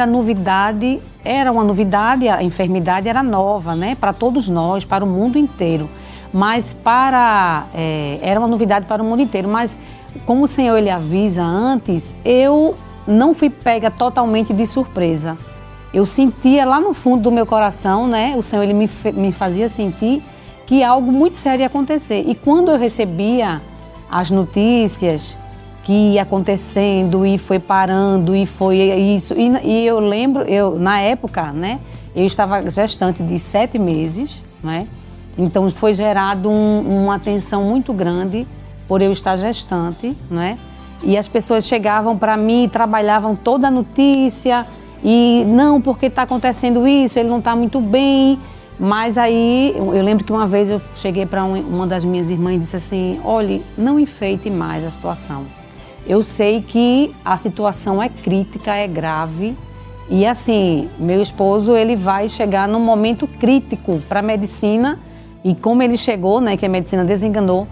C: novidade, era uma novidade, a enfermidade era nova, né, para todos nós, para o mundo inteiro. Mas era uma novidade para o mundo inteiro, mas como o Senhor, ele avisa antes, eu não fui pega totalmente de surpresa. Eu sentia lá no fundo do meu coração, né, o Senhor, ele me fazia sentir que algo muito sério ia acontecer. E quando eu recebia as notícias que ia acontecendo e foi parando e foi isso, e eu lembro, na época, né, eu estava gestante de 7 meses, né, então foi gerado uma tensão muito grande por eu estar gestante, né, e as pessoas chegavam para mim e trabalhavam toda a notícia e não, porque está acontecendo isso, ele não está muito bem. Mas aí, eu lembro que uma vez eu cheguei para uma das minhas irmãs e disse assim, olhe, não enfeite mais a situação. Eu sei que a situação é crítica, é grave, e assim, meu esposo, ele vai chegar num momento crítico para a medicina, e como ele chegou, né, que a medicina desenganou,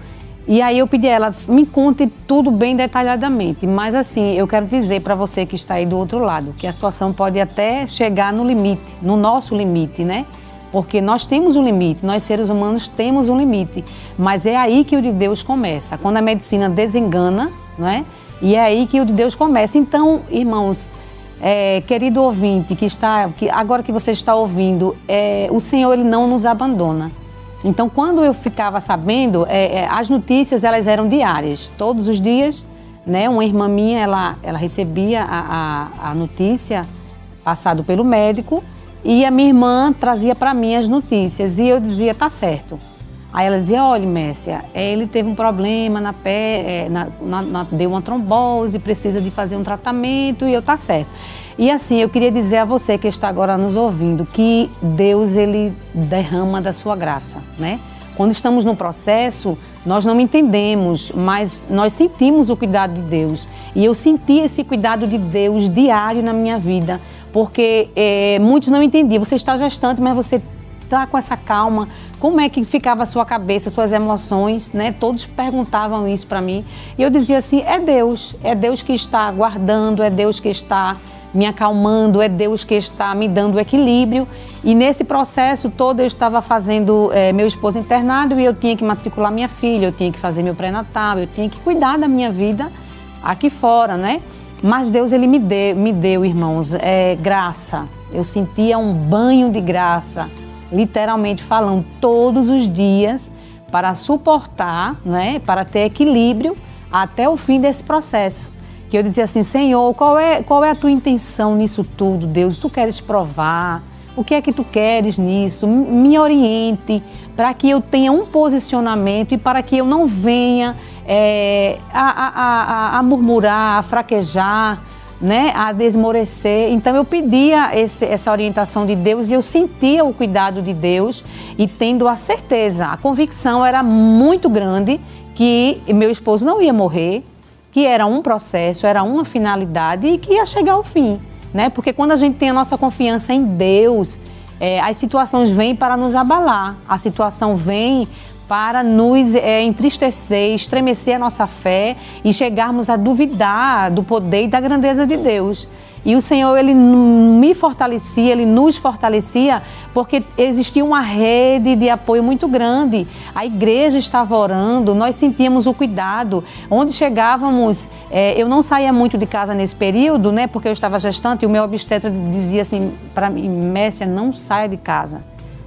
C: e aí eu pedi a ela, me conte tudo bem detalhadamente, mas assim, eu quero dizer para você que está aí do outro lado, que a situação pode até chegar no limite, no nosso limite, né? Porque nós temos um limite, nós seres humanos temos um limite, mas é aí que o de Deus começa, quando a medicina desengana, não é? E é aí que o de Deus começa. Então, irmãos, querido ouvinte, agora que você está ouvindo, o Senhor, ele não nos abandona. Então, quando eu ficava sabendo, as notícias, elas eram diárias, todos os dias, né? Uma irmã minha, ela recebia a notícia passado pelo médico, e a minha irmã trazia para mim as notícias e eu dizia, tá certo. Aí ela dizia, olha, Messia, ele teve um problema na perna, deu uma trombose, precisa de fazer um tratamento e eu, tá certo. E assim, eu queria dizer a você que está agora nos ouvindo que Deus, ele derrama da sua graça, né? Quando estamos no processo, nós não entendemos, mas nós sentimos o cuidado de Deus. E eu senti esse cuidado de Deus diário na minha vida, porque muitos não entendiam. Você está gestante, mas você está com essa calma. Como é que ficava a sua cabeça, suas emoções, né? Todos perguntavam isso para mim. E eu dizia assim, é Deus que está guardando, é Deus que está me acalmando, é Deus que está me dando equilíbrio. E nesse processo todo eu estava fazendo meu esposo internado e eu tinha que matricular minha filha, eu tinha que fazer meu pré-natal, eu tinha que cuidar da minha vida aqui fora, né? Mas Deus, Ele me deu, irmãos, graça. Eu sentia um banho de graça, literalmente falando, todos os dias, para suportar, né? Para ter equilíbrio até o fim desse processo. Que eu dizia assim, Senhor, qual é a tua intenção nisso tudo, Deus? Tu queres provar? O que é que tu queres nisso? Me oriente para que eu tenha um posicionamento e para que eu não venha a murmurar, a fraquejar, né? A desmorecer. Então eu pedia essa orientação de Deus e eu sentia o cuidado de Deus e tendo a certeza, a convicção era muito grande que meu esposo não ia morrer, que era um processo, era uma finalidade e que ia chegar ao fim, né? Porque quando a gente tem a nossa confiança em Deus, as situações vêm para nos abalar, a situação vem para nos entristecer, estremecer a nossa fé e chegarmos a duvidar do poder e da grandeza de Deus. E o Senhor, Ele me fortalecia, Ele nos fortalecia, porque existia uma rede de apoio muito grande. A igreja estava orando, nós sentíamos o cuidado. Onde chegávamos, eu não saía muito de casa nesse período, né, porque eu estava gestante, e o meu obstetra dizia assim para mim, Mércia, não saia de casa.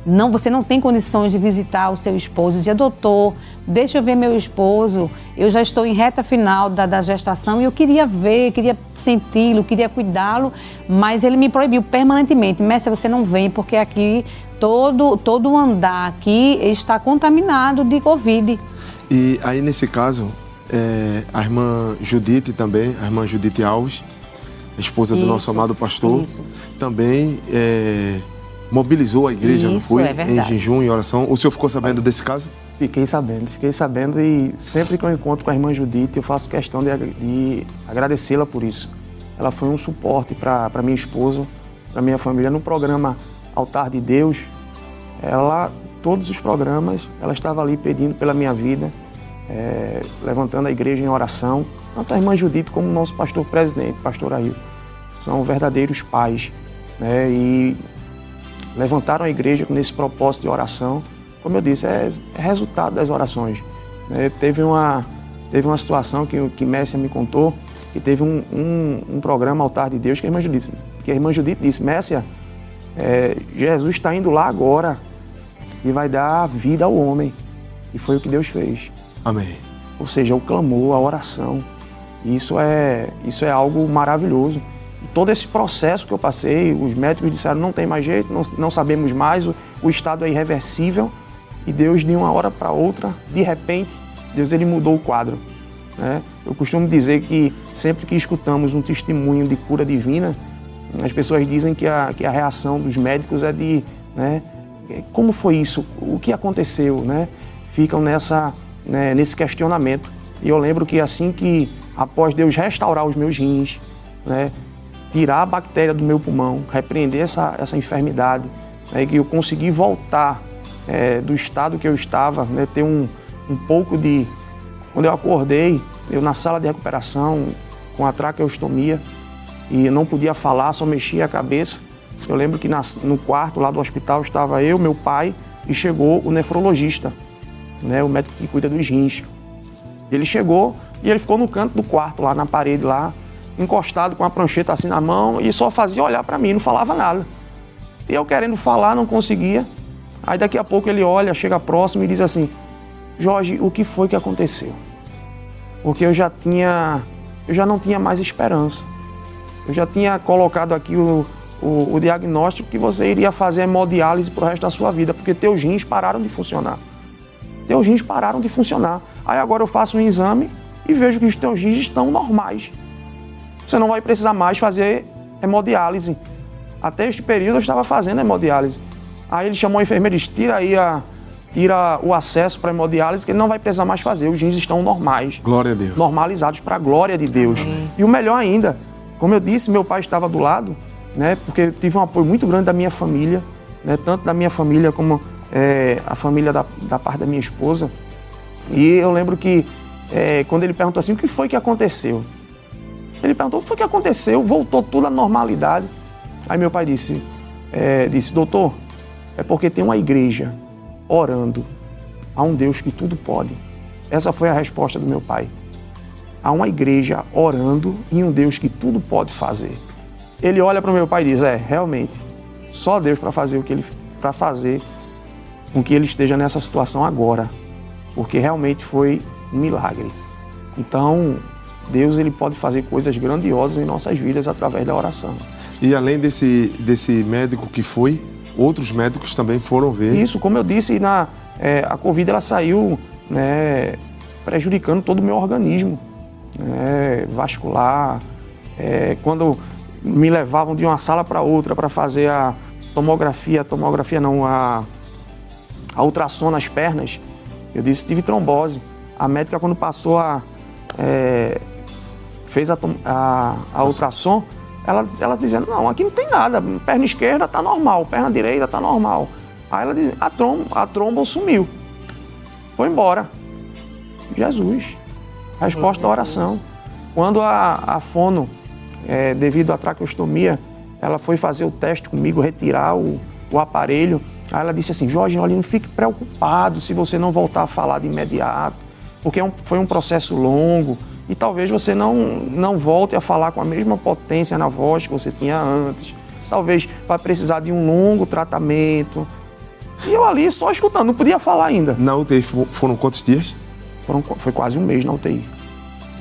C: Não, você não tem condições de visitar o seu esposo. Eu dizia, doutor, deixa eu ver meu esposo. Eu já estou em reta final da gestação e eu queria ver, queria senti-lo, queria cuidá-lo, mas ele me proibiu permanentemente. Mércia, você não vem porque aqui todo o andar aqui está contaminado de Covid.
A: E aí, nesse caso, a irmã Judite também, a irmã Judite Alves, a esposa do nosso amado pastor, também mobilizou a igreja, não foi? Em jejum e oração. O senhor ficou sabendo desse caso?
B: Fiquei sabendo e sempre que eu encontro com a irmã Judite, eu faço questão de agradecê-la por isso. Ela foi um suporte para minha esposa, para minha família. No programa Altar de Deus, todos os programas, ela estava ali pedindo pela minha vida, levantando a igreja em oração. Tanto a irmã Judite como o nosso pastor presidente, pastor Ailton, são verdadeiros pais, né? E levantaram a igreja nesse propósito de oração. Como eu disse, é resultado das orações. Teve uma situação que Mércia me contou, que teve um programa Altar de Deus que a irmã Judite disse, Mércia, Jesus está indo lá agora e vai dar vida ao homem. E foi o que Deus fez.
A: Amém.
B: Ou seja, o clamor, a oração. Isso é algo maravilhoso. Todo esse processo que eu passei, os médicos disseram, não tem mais jeito, não sabemos mais, o estado é irreversível. E Deus, de uma hora para outra, de repente, Deus ele mudou o quadro, né? Eu costumo dizer que sempre que escutamos um testemunho de cura divina, as pessoas dizem que a reação dos médicos é de, né, como foi isso? O que aconteceu? Né? Ficam nesse questionamento. E eu lembro que assim que, após Deus restaurar os meus rins, né, tirar a bactéria do meu pulmão, repreender essa enfermidade, né, que eu consegui voltar do estado que eu estava, né, ter um pouco de... Quando eu acordei, eu na sala de recuperação, com a traqueostomia, e não podia falar, só mexia a cabeça. Eu lembro que no quarto lá do hospital estava eu, meu pai, e chegou o nefrologista, né, o médico que cuida dos rins. Ele chegou e ele ficou no canto do quarto, lá na parede, lá, encostado com a prancheta assim na mão e só fazia olhar para mim, não falava nada. E eu querendo falar, não conseguia. Aí daqui a pouco ele olha, chega próximo e diz assim, Jorge, o que foi que aconteceu? Porque eu já não tinha mais esperança. Eu já tinha colocado aqui o diagnóstico que você iria fazer hemodiálise pro resto da sua vida, porque teus rins pararam de funcionar. Teus rins pararam de funcionar. Aí agora eu faço um exame e vejo que os teus rins estão normais. Você não vai precisar mais fazer hemodiálise. Até este período eu estava fazendo hemodiálise. Aí ele chamou a enfermeira e disse, tira o acesso para hemodiálise, que ele não vai precisar mais fazer. Os rins estão normais.
A: Glória a Deus.
B: Normalizados para a glória de Deus. Amém. E o melhor ainda, como eu disse, meu pai estava do lado, né, porque eu tive um apoio muito grande da minha família, né, tanto da minha família como a família da parte da minha esposa. E eu lembro que quando ele perguntou assim, o que foi que aconteceu? Ele perguntou, o que foi que aconteceu? Voltou tudo à normalidade. Aí meu pai disse, doutor, é porque tem uma igreja orando a um Deus que tudo pode. Essa foi a resposta do meu pai. Há uma igreja orando em um Deus que tudo pode fazer. Ele olha para o meu pai e diz, realmente, só Deus para fazer para fazer com que ele esteja nessa situação agora, porque realmente foi um milagre. Então, Deus ele pode fazer coisas grandiosas em nossas vidas através da oração.
A: E além desse médico que foi, outros médicos também foram ver.
B: Isso, como eu disse, a Covid ela saiu, né, prejudicando todo o meu organismo, né, vascular. Quando me levavam de uma sala para outra para fazer a ultrassom nas pernas, eu disse, tive trombose. A médica, quando passou fez a ultrassom, ela dizia, não, aqui não tem nada, perna esquerda está normal, perna direita está normal. Aí ela dizia, a tromba sumiu, foi embora. Jesus, resposta da oração. Quando a fono, devido à traqueostomia, ela foi fazer o teste comigo, retirar o aparelho, aí ela disse assim, Jorge, olha, não fique preocupado se você não voltar a falar de imediato, porque foi um processo longo, e talvez você não volte a falar com a mesma potência na voz que você tinha antes. Talvez vai precisar de um longo tratamento. E eu ali só escutando, não podia falar ainda.
A: Na UTI foram quantos dias?
B: Foi quase um mês na UTI.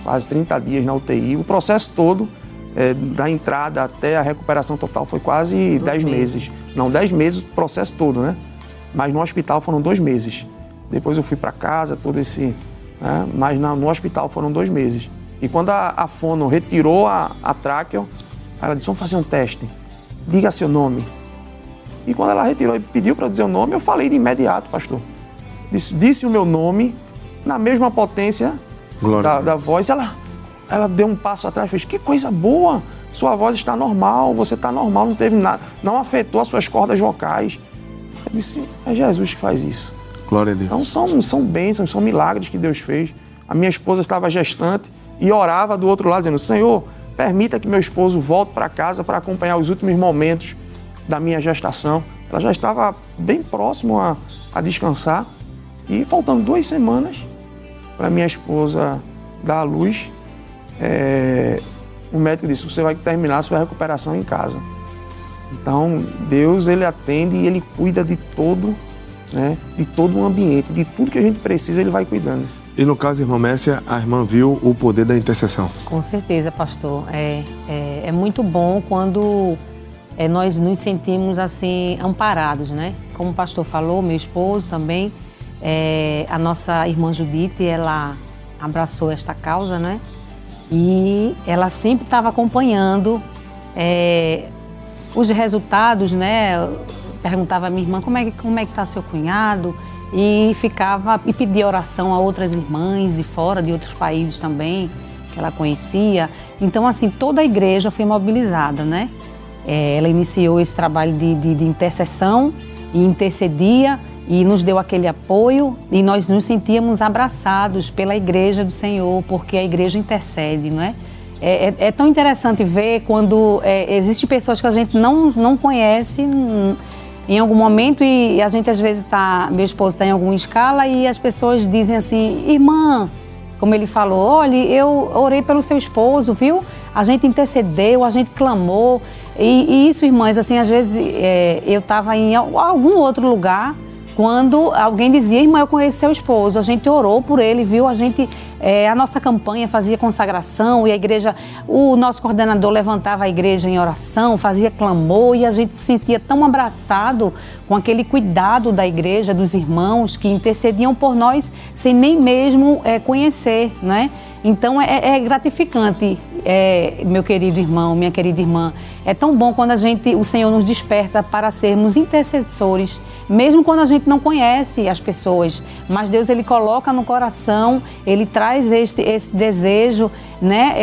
B: Quase 30 dias na UTI. O processo todo, da entrada até a recuperação total, foi quase 10 meses. Não, 10 meses o processo todo, né? Mas no hospital foram 2 meses. Depois eu fui para casa, todo esse... mas no hospital foram 2 meses. E quando a fono retirou a tráqueo, ela disse, vamos fazer um teste, diga seu nome. E quando ela retirou e pediu para eu dizer o nome, eu falei de imediato, pastor. Disse o meu nome, na mesma potência da voz. Ela deu um passo atrás e fez, que coisa boa, sua voz está normal, você está normal, não teve nada, não afetou as suas cordas vocais. Eu disse, é Jesus que faz isso.
A: Glória a Deus.
B: Então são bênçãos, são milagres que Deus fez. A minha esposa estava gestante e orava do outro lado, dizendo, Senhor, permita que meu esposo volte para casa para acompanhar os últimos momentos da minha gestação. Ela já estava bem próximo a descansar e faltando 2 semanas para minha esposa dar à luz, o médico disse, você vai terminar a sua recuperação em casa. Então, Deus, ele atende e ele cuida de todo, né, de todo o ambiente, de tudo que a gente precisa, ele vai cuidando.
A: E no caso, irmã Messia, a irmã viu o poder da intercessão.
C: Com certeza, pastor. É muito bom quando nós nos sentimos assim amparados, né? Como o pastor falou, meu esposo também, a nossa irmã Judite, ela abraçou esta causa, né? E ela sempre estava acompanhando os resultados, né? Perguntava à minha irmã como é que está seu cunhado e pedia oração a outras irmãs de fora, de outros países também, que ela conhecia. Então, assim, toda a igreja foi mobilizada, né? Ela iniciou esse trabalho de intercessão e intercedia e nos deu aquele apoio e nós nos sentíamos abraçados pela igreja do Senhor, porque a igreja intercede, não é? É tão interessante ver quando existem pessoas que a gente não conhece em algum momento e a gente às vezes meu esposo está em alguma escala e as pessoas dizem assim, irmã, como ele falou, olha, eu orei pelo seu esposo, viu? A gente intercedeu, a gente clamou e isso, irmãs, assim, às vezes eu estava em algum outro lugar quando alguém dizia, irmã, eu conheço seu esposo, a gente orou por ele, viu? A nossa campanha fazia consagração e a igreja, o nosso coordenador levantava a igreja em oração, fazia clamor e a gente se sentia tão abraçado com aquele cuidado da igreja, dos irmãos que intercediam por nós sem nem mesmo conhecer, né? Então é gratificante, meu querido irmão, minha querida irmã. É tão bom quando o Senhor nos desperta para sermos intercessores, mesmo quando a gente não conhece as pessoas. Mas Deus, ele coloca no coração, ele traz esse desejo, né?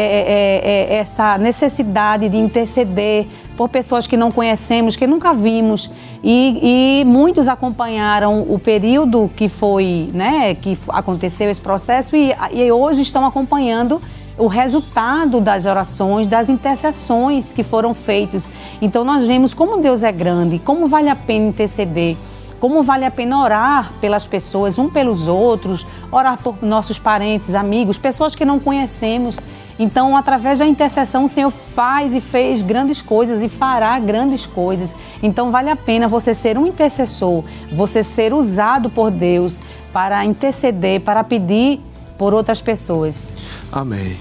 C: Essa necessidade de interceder por pessoas que não conhecemos, que nunca vimos. E muitos acompanharam o período que foi, né, que aconteceu esse processo e hoje estão acompanhando o resultado das orações, das intercessões que foram feitas. Então nós vemos como Deus é grande, como vale a pena interceder, como vale a pena orar pelas pessoas, um pelos outros, orar por nossos parentes, amigos, pessoas que não conhecemos. Então, através da intercessão, o Senhor faz e fez grandes coisas e fará grandes coisas. Então, vale a pena você ser um intercessor, você ser usado por Deus para interceder, para pedir por outras pessoas.
A: Amém.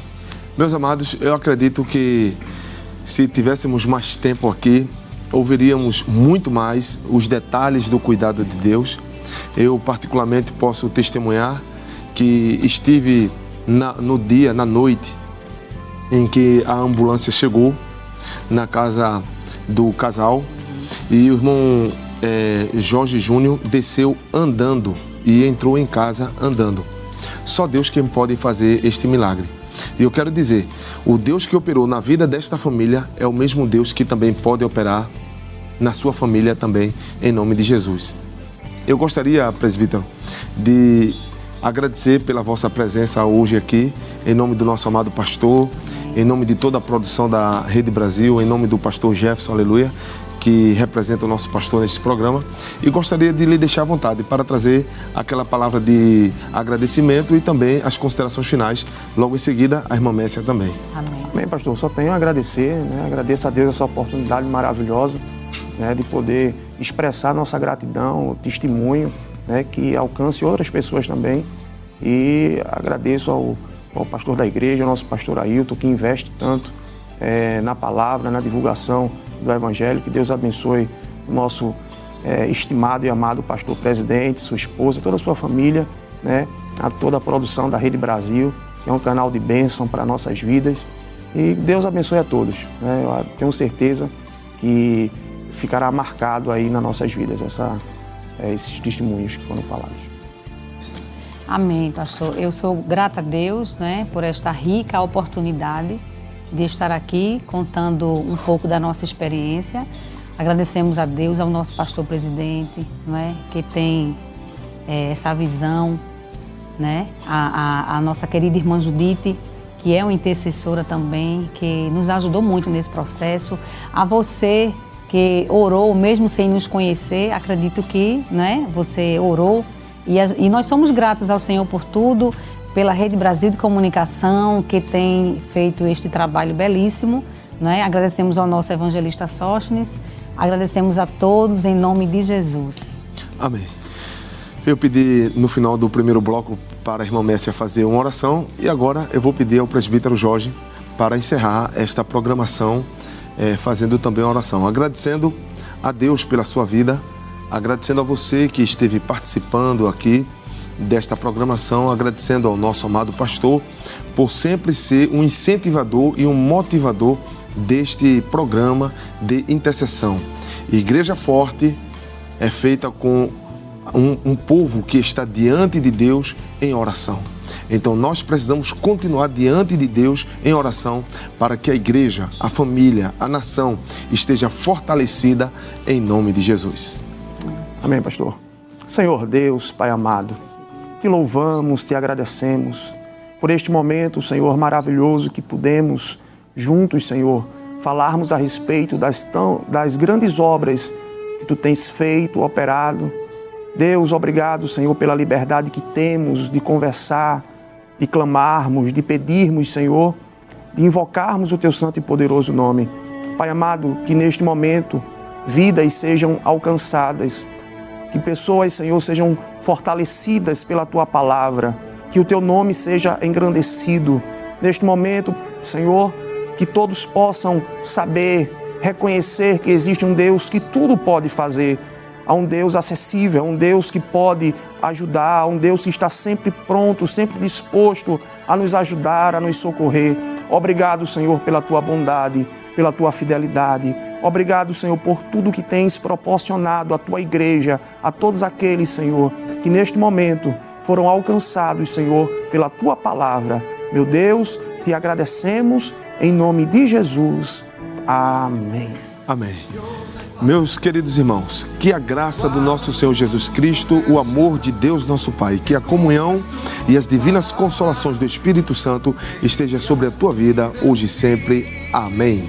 A: Meus amados, eu acredito que se tivéssemos mais tempo aqui, ouviríamos muito mais os detalhes do cuidado de Deus. Eu, particularmente, posso testemunhar que estive na noite em que a ambulância chegou na casa do casal e o irmão Jorge Júnior desceu andando e entrou em casa andando. Só Deus quem pode fazer este milagre. E eu quero dizer, o Deus que operou na vida desta família é o mesmo Deus que também pode operar na sua família também, em nome de Jesus. Eu gostaria, presbítero, de agradecer pela vossa presença hoje aqui, em nome do nosso amado pastor, em nome de toda a produção da Rede Brasil, em nome do pastor Jefferson, aleluia, que representa o nosso pastor neste programa, e gostaria de lhe deixar à vontade para trazer aquela palavra de agradecimento e também as considerações finais, logo em seguida a irmã Messia também.
C: Amém.
B: Amém, pastor. Só tenho a agradecer, né? Agradeço a Deus essa oportunidade maravilhosa, né, de poder expressar nossa gratidão, testemunho, né, que alcance outras pessoas também. E agradeço ao pastor da igreja, ao nosso pastor Ailton, que investe tanto na palavra, na divulgação do Evangelho. Que Deus abençoe o nosso estimado e amado pastor presidente, sua esposa, toda a sua família, né, a toda a produção da Rede Brasil, que é um canal de bênção para nossas vidas. E Deus abençoe a todos, né? Eu tenho certeza que ficará marcado aí nas nossas vidas esses testemunhos que foram falados.
C: Amém, pastor. Eu sou grata a Deus, né, por esta rica oportunidade de estar aqui contando um pouco da nossa experiência. Agradecemos a Deus, ao nosso pastor presidente, não é, que tem essa visão, né, a nossa querida irmã Judite, que é uma intercessora também, que nos ajudou muito nesse processo. A você que orou, mesmo sem nos conhecer, acredito que, né, você orou. E nós somos gratos ao Senhor por tudo, pela Rede Brasil de Comunicação, que tem feito este trabalho belíssimo, né? Agradecemos ao nosso evangelista Sóstenes, agradecemos a todos em nome de Jesus.
A: Amém. Eu pedi no final do primeiro bloco para a irmã Messia fazer uma oração e agora eu vou pedir ao presbítero Jorge para encerrar esta programação fazendo também uma oração, agradecendo a Deus pela sua vida, agradecendo a você que esteve participando aqui desta programação, agradecendo ao nosso amado pastor por sempre ser um incentivador e um motivador deste programa de intercessão. Igreja Forte é feita com um povo que está diante de Deus em oração. Então nós precisamos continuar diante de Deus em oração para que a igreja, a família, a nação esteja fortalecida em nome de Jesus.
B: Amém, pastor. Senhor Deus, Pai amado, te louvamos, te agradecemos por este momento, Senhor, maravilhoso que pudemos juntos, Senhor, falarmos a respeito das grandes obras que tu tens feito, operado. Deus, obrigado, Senhor, pela liberdade que temos de conversar, de clamarmos, de pedirmos, Senhor, de invocarmos o teu santo e poderoso nome. Pai amado, que neste momento vidas sejam alcançadas, que pessoas, Senhor, sejam fortalecidas pela tua palavra, que o teu nome seja engrandecido. Neste momento, Senhor, que todos possam saber, reconhecer que existe um Deus que tudo pode fazer. Há um Deus acessível, há um Deus que pode ajudar, há um Deus que está sempre pronto, sempre disposto a nos ajudar, a nos socorrer. Obrigado, Senhor, pela tua bondade, pela tua fidelidade. Obrigado, Senhor, por tudo que tens proporcionado à tua igreja, a todos aqueles, Senhor, que neste momento foram alcançados, Senhor, pela tua palavra. Meu Deus, te agradecemos em nome de Jesus. Amém.
A: Amém. Meus queridos irmãos, que a graça do nosso Senhor Jesus Cristo, o amor de Deus nosso Pai, que a comunhão e as divinas consolações do Espírito Santo esteja sobre a tua vida, hoje e sempre. Amém.